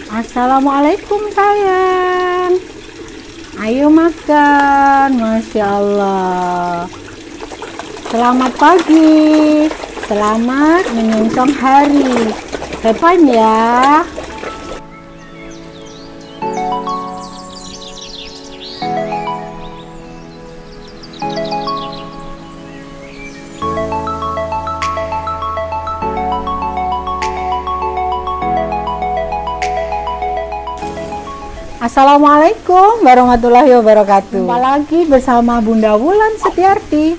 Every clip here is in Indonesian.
Assalamualaikum sayang. Ayo makan. Masya Allah. Selamat pagi. Selamat menyongsong hari. Have fun ya. Assalamualaikum warahmatullahi wabarakatuh. Jumpa lagi bersama Bunda Wulan Setiarti.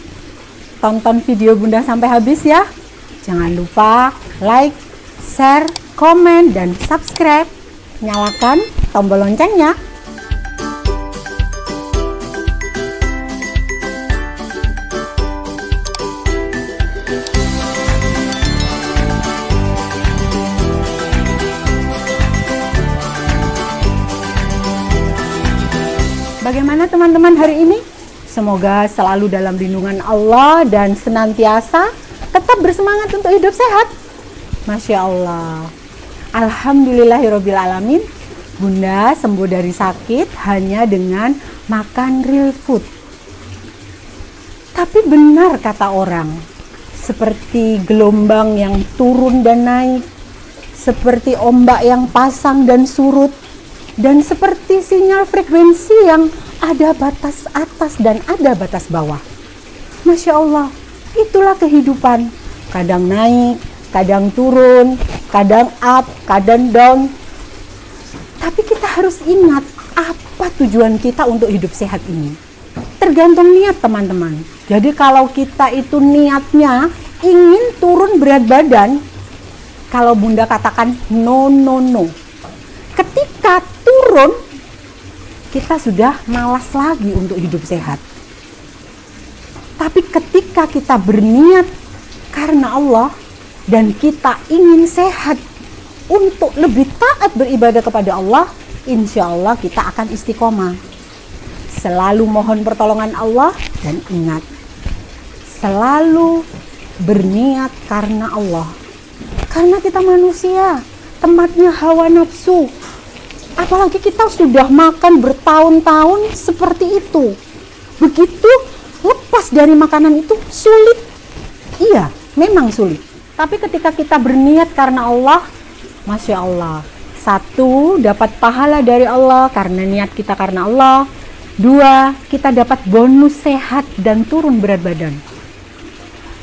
Tonton video Bunda sampai habis ya. Jangan lupa like, share, komen, dan subscribe. Nyalakan tombol loncengnya. Bagaimana teman-teman hari ini? Semoga selalu dalam lindungan Allah dan senantiasa tetap bersemangat untuk hidup sehat. Masya Allah. Alhamdulillahirrabbilalamin. Bunda sembuh dari sakit hanya dengan makan real food. Tapi benar kata orang, seperti gelombang yang turun dan naik, seperti ombak yang pasang dan surut, dan seperti sinyal frekuensi yang ada batas atas dan ada batas bawah. Masya Allah, itulah kehidupan. Kadang naik, kadang turun, kadang up, kadang down. Tapi kita harus ingat apa tujuan kita untuk hidup sehat ini. Tergantung niat teman-teman. Jadi kalau kita itu niatnya ingin turun berat badan, kalau Bunda katakan no. Ketika turun, kita sudah malas lagi untuk hidup sehat. Tapi ketika kita berniat karena Allah dan kita ingin sehat untuk lebih taat beribadah kepada Allah, insya Allah kita akan istiqomah. Selalu mohon pertolongan Allah dan ingat, selalu berniat karena Allah. Karena kita manusia, tempatnya hawa nafsu. Apalagi kita sudah makan bertahun-tahun seperti itu. Begitu lepas dari makanan itu sulit. Iya, memang sulit. Tapi ketika kita berniat karena Allah, Masya Allah. 1, dapat pahala dari Allah karena niat kita karena Allah. 2, kita dapat bonus sehat dan turun berat badan.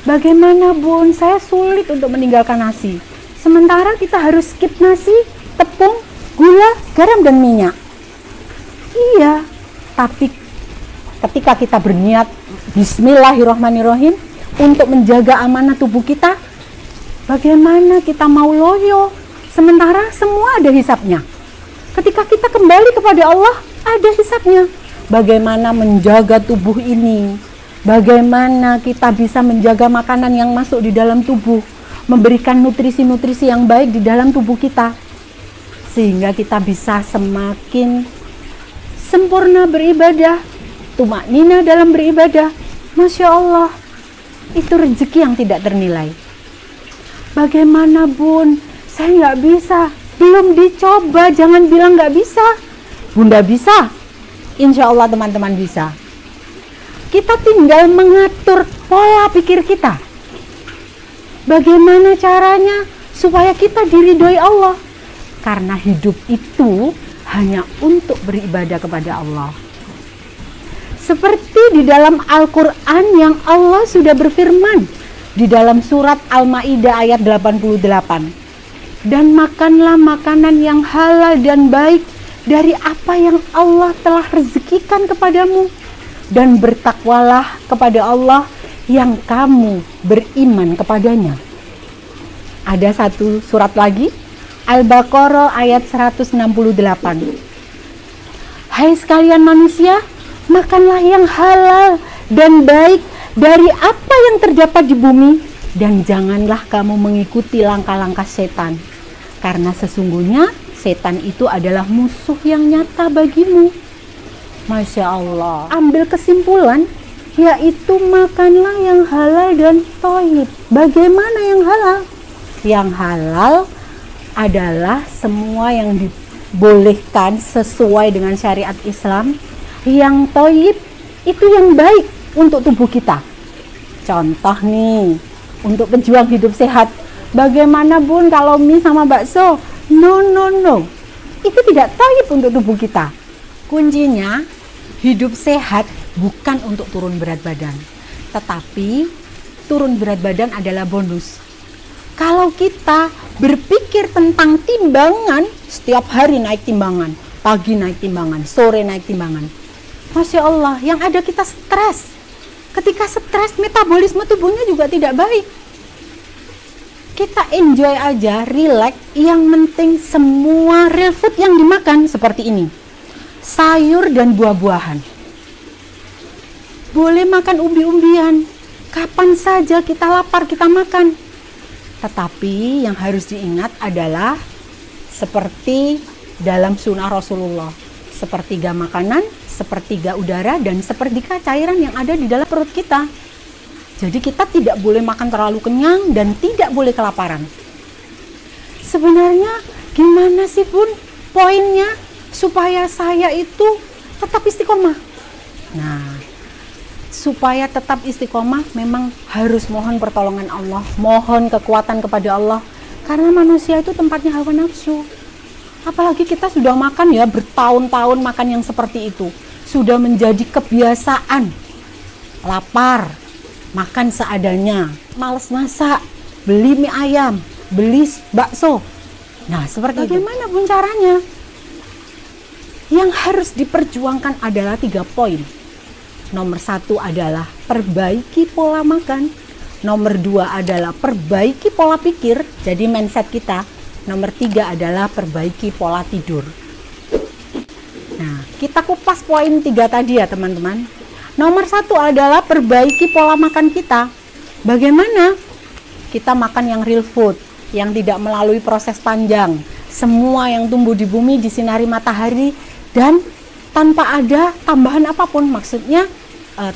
Bagaimana Bun? Saya sulit untuk meninggalkan nasi. Sementara kita harus skip nasi, tepung, gula, garam, dan minyak. Iya, tapi ketika kita berniat Bismillahirrahmanirrahim untuk menjaga amanah tubuh kita, bagaimana kita mau loyo sementara semua ada hisapnya? Ketika kita kembali kepada Allah, ada hisapnya. Bagaimana menjaga tubuh ini? Bagaimana kita bisa menjaga makanan yang masuk di dalam tubuh, memberikan nutrisi-nutrisi yang baik di dalam tubuh kita, sehingga kita bisa semakin sempurna beribadah, tumaknina dalam beribadah. Masya Allah, itu rezeki yang tidak ternilai. Bagaimana Bun? Saya nggak bisa, belum dicoba, jangan bilang nggak bisa. Bunda bisa, insya Allah teman-teman bisa. Kita tinggal mengatur pola pikir kita. Bagaimana caranya supaya kita diridhoi Allah? Karena hidup itu hanya untuk beribadah kepada Allah. Seperti di dalam Al-Quran yang Allah sudah berfirman di dalam surat Al-Ma'idah ayat 88. Dan makanlah makanan yang halal dan baik dari apa yang Allah telah rezekikan kepadamu. Dan bertakwalah kepada Allah yang kamu beriman kepadanya. Ada satu surat lagi, Al-Baqarah ayat 168. Hai sekalian manusia, makanlah yang halal dan baik dari apa yang terdapat di bumi, dan janganlah kamu mengikuti langkah-langkah setan, karena sesungguhnya setan itu adalah musuh yang nyata bagimu. Masya Allah. Ambil kesimpulan, yaitu makanlah yang halal dan thayyib. Bagaimana yang halal? Yang halal adalah semua yang bolehkan sesuai dengan syariat Islam, yang thayyib itu yang baik untuk tubuh kita. Contoh nih, untuk pejuang hidup sehat, bagaimana Bun kalau mie sama bakso? No. Itu tidak thayyib untuk tubuh kita. Kuncinya, hidup sehat bukan untuk turun berat badan, tetapi turun berat badan adalah bonus. Kalau kita berpikir tentang timbangan, setiap hari naik timbangan, pagi naik timbangan, sore naik timbangan, Masya Allah, yang ada kita stres. Ketika stres, metabolisme tubuhnya juga tidak baik. Kita enjoy aja, relax, yang penting semua real food yang dimakan seperti ini. Sayur dan buah-buahan. Boleh makan umbi-umbian, kapan saja kita lapar kita makan. Tetapi yang harus diingat adalah seperti dalam sunnah Rasulullah, sepertiga makanan, sepertiga udara, dan sepertiga cairan yang ada di dalam perut kita. Jadi kita tidak boleh makan terlalu kenyang dan tidak boleh kelaparan. Sebenarnya gimana sih Bun poinnya supaya saya itu tetap istiqomah? Nah, supaya tetap istiqomah memang harus mohon pertolongan Allah, mohon kekuatan kepada Allah, karena manusia itu tempatnya hawa nafsu. Apalagi kita sudah makan ya bertahun-tahun makan yang seperti itu, sudah menjadi kebiasaan. Lapar, makan seadanya, malas masak, beli mie ayam, beli bakso. Nah, seperti bagaimana pun caranya? Yang harus diperjuangkan adalah 3 poin. Nomor 1 adalah perbaiki pola makan. Nomor 2 adalah perbaiki pola pikir, jadi mindset kita. Nomor 3 adalah perbaiki pola tidur. Nah, kita kupas poin 3 tadi ya teman-teman. Nomor 1 adalah perbaiki pola makan kita. Bagaimana? Kita makan yang real food, yang tidak melalui proses panjang. Semua yang tumbuh di bumi disinari matahari dan tanpa ada tambahan apapun. Maksudnya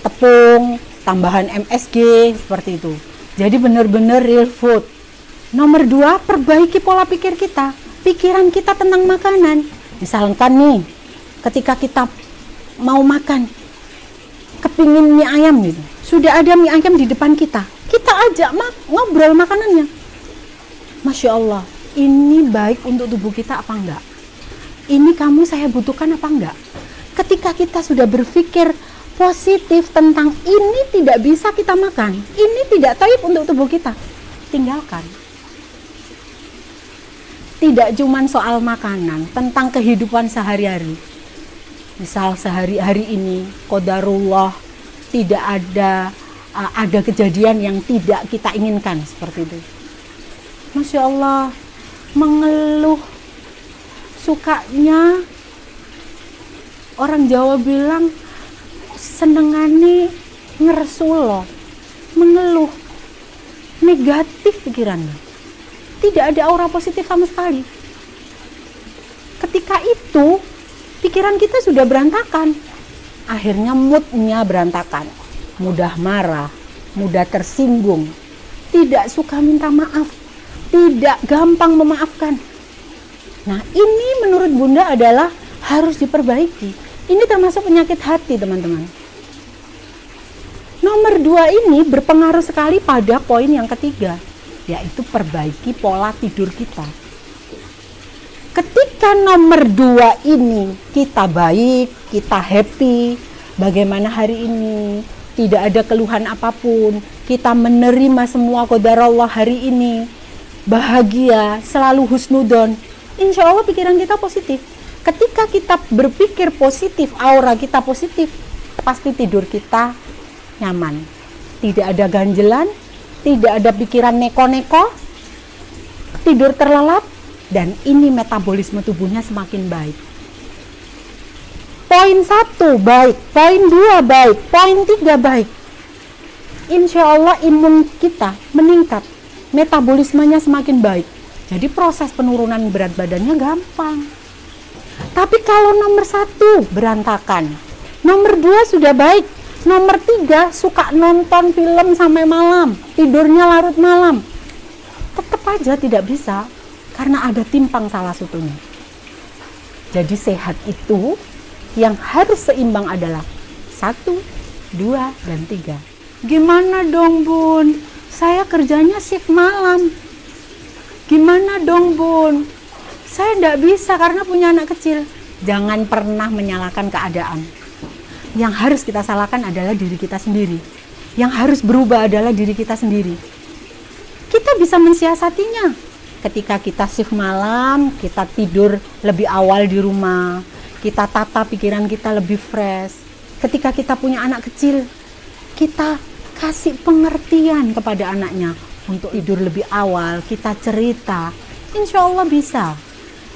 tepung, tambahan MSG, seperti itu. Jadi benar-benar real food. Nomor 2, perbaiki pola pikir kita. Pikiran kita tentang makanan. Misalkan nih, ketika kita mau makan, kepingin mie ayam gitu, sudah ada mie ayam di depan kita, kita ajak ngobrol makanannya. Masya Allah, ini baik untuk tubuh kita apa enggak? Ini kamu saya butuhkan apa enggak? Ketika kita sudah berpikir positif tentang ini tidak bisa kita makan, ini tidak thayyib untuk tubuh kita, tinggalkan. Tidak cuma soal makanan, tentang kehidupan sehari-hari. Misal sehari-hari ini qadarullah tidak ada kejadian yang tidak kita inginkan seperti itu. Masya Allah, mengeluh sukanya, orang Jawa bilang senengane ngeresulo, mengeluh, negatif pikirannya, tidak ada aura positif sama sekali. Ketika itu pikiran kita sudah berantakan, akhirnya moodnya berantakan, mudah marah, mudah tersinggung, tidak suka minta maaf, tidak gampang memaafkan. Nah, ini menurut Bunda adalah harus diperbaiki. Ini termasuk penyakit hati, teman-teman. Nomor 2 ini berpengaruh sekali pada poin yang ketiga, yaitu perbaiki pola tidur kita. Ketika nomor 2 ini kita baik, kita happy, bagaimana hari ini, tidak ada keluhan apapun, kita menerima semua qadarullah hari ini, bahagia, selalu husnudon, insya Allah pikiran kita positif. Ketika kita berpikir positif, aura kita positif, pasti tidur kita nyaman, tidak ada ganjelan, tidak ada pikiran neko-neko, tidur terlelap, dan ini metabolisme tubuhnya semakin baik. Poin 1 baik, poin 2 baik, poin 3 baik. Insya Allah imun kita meningkat, metabolismenya semakin baik. Jadi proses penurunan berat badannya gampang. Tapi kalau nomor 1 berantakan, nomor 2 sudah baik, nomor 3 suka nonton film sampai malam, tidurnya larut malam, tetap aja tidak bisa, karena ada timpang salah satunya. Jadi sehat itu yang harus seimbang adalah 1, 2, dan 3. Gimana dong Bun? Saya kerjanya shift malam. Gimana dong Bun? Saya tidak bisa karena punya anak kecil. Jangan pernah menyalahkan keadaan. Yang harus kita salahkan adalah diri kita sendiri. Yang harus berubah adalah diri kita sendiri. Kita bisa mensiasatinya. Ketika kita shift malam, kita tidur lebih awal di rumah. Kita tata pikiran kita lebih fresh. Ketika kita punya anak kecil, kita kasih pengertian kepada anaknya untuk tidur lebih awal, kita cerita. Insya Allah bisa.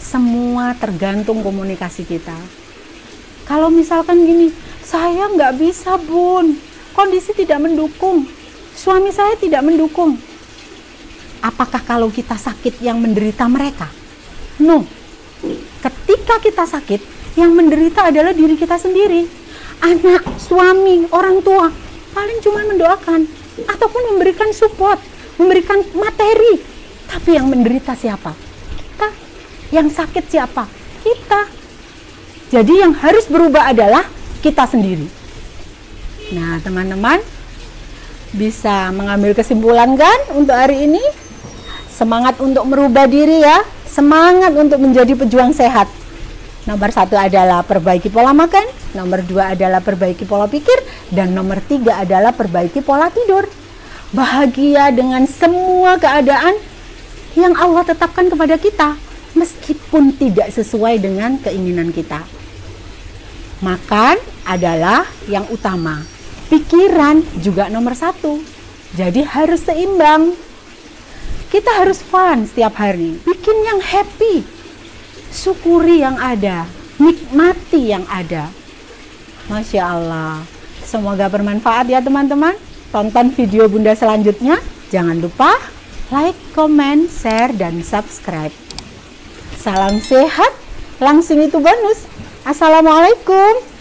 Semua tergantung komunikasi kita. Kalau misalkan gini, saya nggak bisa Bun, kondisi tidak mendukung, suami saya tidak mendukung. Apakah kalau kita sakit yang menderita mereka? No. Ketika kita sakit, yang menderita adalah diri kita sendiri. Anak, suami, orang tua paling cuma mendoakan ataupun memberikan support, memberikan materi. Tapi yang menderita siapa? Kita. Yang sakit siapa? Kita. Jadi yang harus berubah adalah kita sendiri. Nah, teman-teman bisa mengambil kesimpulan kan untuk hari ini? Semangat untuk merubah diri ya. Semangat untuk menjadi pejuang sehat. Nomor 1 adalah perbaiki pola makan, nomor 2 adalah perbaiki pola pikir, dan nomor 3 adalah perbaiki pola tidur. Bahagia dengan semua keadaan yang Allah tetapkan kepada kita, meskipun tidak sesuai dengan keinginan kita. Makan adalah yang utama, pikiran juga nomor 1, jadi harus seimbang. Kita harus fun setiap hari, bikin yang happy, syukuri yang ada, nikmati yang ada. Masya Allah, semoga bermanfaat ya teman-teman. Tonton video Bunda selanjutnya, jangan lupa like, comment, share, dan subscribe. Salam sehat, langsung itu bonus. Assalamualaikum.